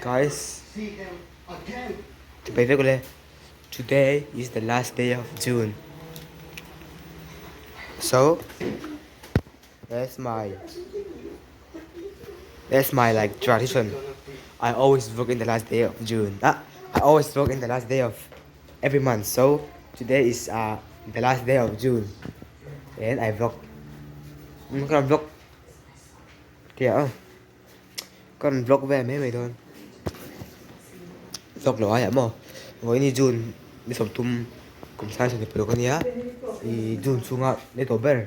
Guys, today is the last day of June. So that's my like tradition. I always work in the last day of June. I always work in the last day of every month. So today is the last day of June, and I vlog. Con vlog kìa không? Con vlog về mấy mày thôi. Vlog lo ya mo. Với ni June đi sống tum cùng sai sang được con ya. Thì June xuống ngạo để tổ bể.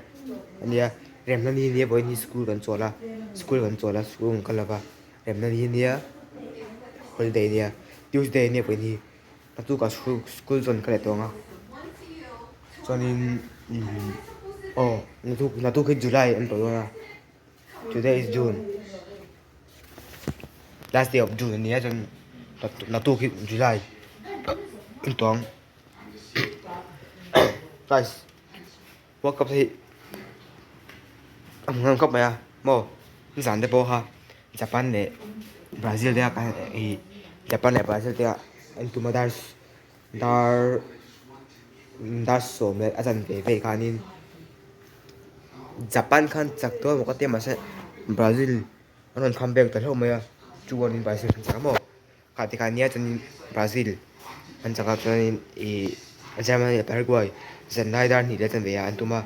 Anh ya rem nan ni với ni school kan chola. School kan lava. Rem nan ni holiday ni Tuesday ni với ni. Tu cả school zone cái to nga. Cho nên nó tu cái July anh tổ ra. Today is June. Last day of June ni cho nó tu cái July. Anh toang. Guys, World Cup thì World Cup mày mo dàn để bỏ ha Japan này Brazil đấy cái Japan này Brazil đấy anh tụi mình dar số này anh về cái nên Japan kan chắc tôi một cái team mà sẽ Brazil anh comeback tới hôm nay chú anh Brazil chắc mo cái này cho Brazil anh chắc cho nên Germany Paraguay dần này đang nghỉ để tận về anh tụi mà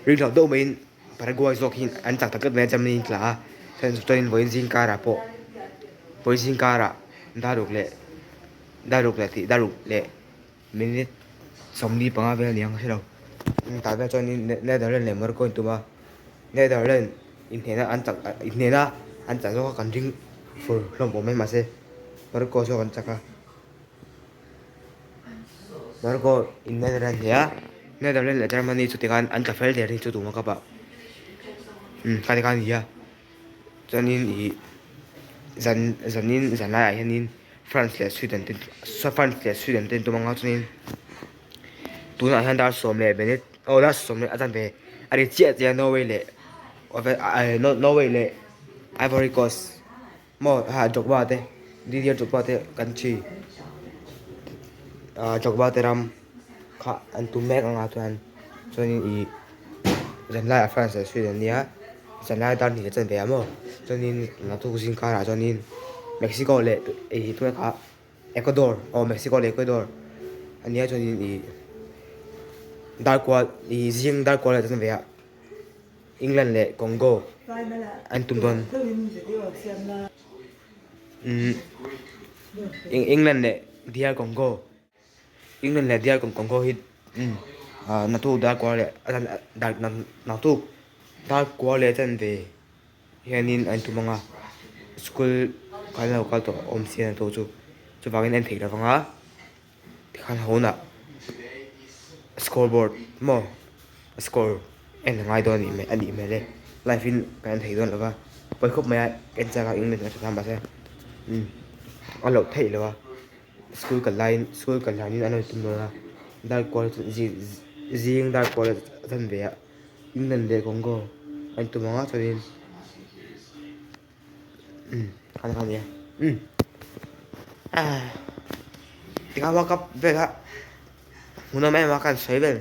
riêng là đâu mình Paraguay so khi anh chắc tất cả Germany là nên cho nên với Zin cara po với Zin cara đã được lệ mình sống đi bằng về liền thế đâu tại vì cho nên Netherlands là mở coi tụi mà Netherlands in thế là anh chắc cho cái riêng for lòng bộ mấy mà sẽ mở coi cho anh chắc Marco in Netherlands ya. Netherlands là Germany chủ tịch anh cả phải để đi cho tụi nó các bạn. Cái gì ya. Cho nên dần lại nên France là Sweden tên tụi nó cho nên tụi nó hiện đang sống lại bên đấy. Đã sống lại anh về. Anh chết ya Norway lệ. Norway lệ. Ivory Coast. Mo chụp bao thế. Đi chụp bao thế country. Chọc bao teram khá anh tụi mẹ ngang tuan cho nên dân lại ở France Sweden nia dân lại đang thì dân về mà cho nên là tôi xin cả cho nên Mexico lệ tôi khá Ecuador Mexico lệ Ecuador anh nhớ cho nên riêng đa qua là dân về England lệ Congo anh tụi tuần England lệ DR Congo England là dia còn có hit nó thu đã qua lệ nó thu đã qua lệ chân về hiện nên anh tụi mga school cái nào cái tổ xin tổ chú vào cái anh thấy là vâng á thì khăn hồn ạ scoreboard mo score anh ngay đó anh đi mẹ đây live in cái anh thấy đó là vâng với khúc mẹ anh ra cái England nó sẽ làm bà xem anh lộc thấy là vâng school cần lại nên anh nói tụi nó đã qua riêng đã qua thân về England để Congo anh tụi nó cho nên khăn gì thì các World Cup về ạ muốn em mà cần xoáy về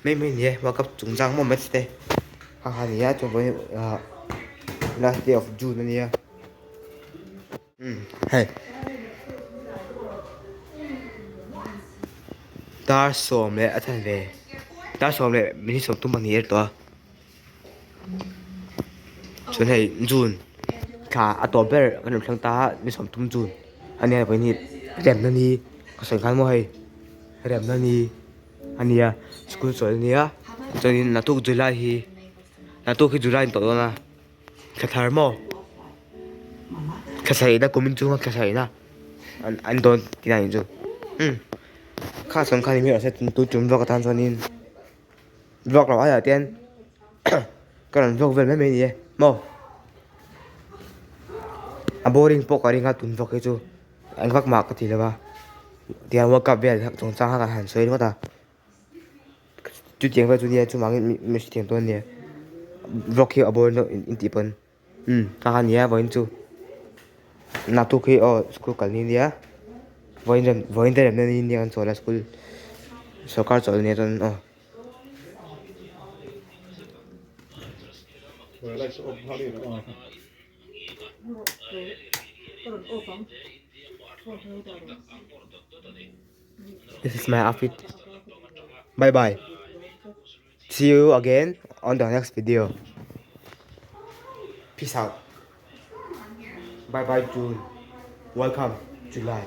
mình gì World Cup chungchang một match đây khăn gì cho với last day of June này hey dar som le athan ve dar som le mini som tum bang yer to chun hei June kha October kan thlang ta mi som tum June ania vai ni rem na ni ka sai khan mo hei rem na ni ania school chol nia chonin na tu July hi na tu ki July to na ka thar mo ka sai da komin chu ka sai na an don tina ju khá sớm khá nhiều sẽ tôi chúng vào cái tan cho nên vlog là ở tiên cái lần vlog về mấy mình gì mò boring po cái ngắt tuần vlog cái chú anh vác mạc cái gì là ba thì anh vác cặp về trong trang hàng hàn xoay nữa ta chú tiếng về chú đi chú mang mình tiếng tuần nè vlog kia boring nó in tipen hàng hàn nhé với chú Natuki school kal ni dia. Voin dem na ni dia chola school. Sokar chol ni ton This is my outfit. Bye bye. See you again on the next video. Peace out. Bye bye June. Welcome July.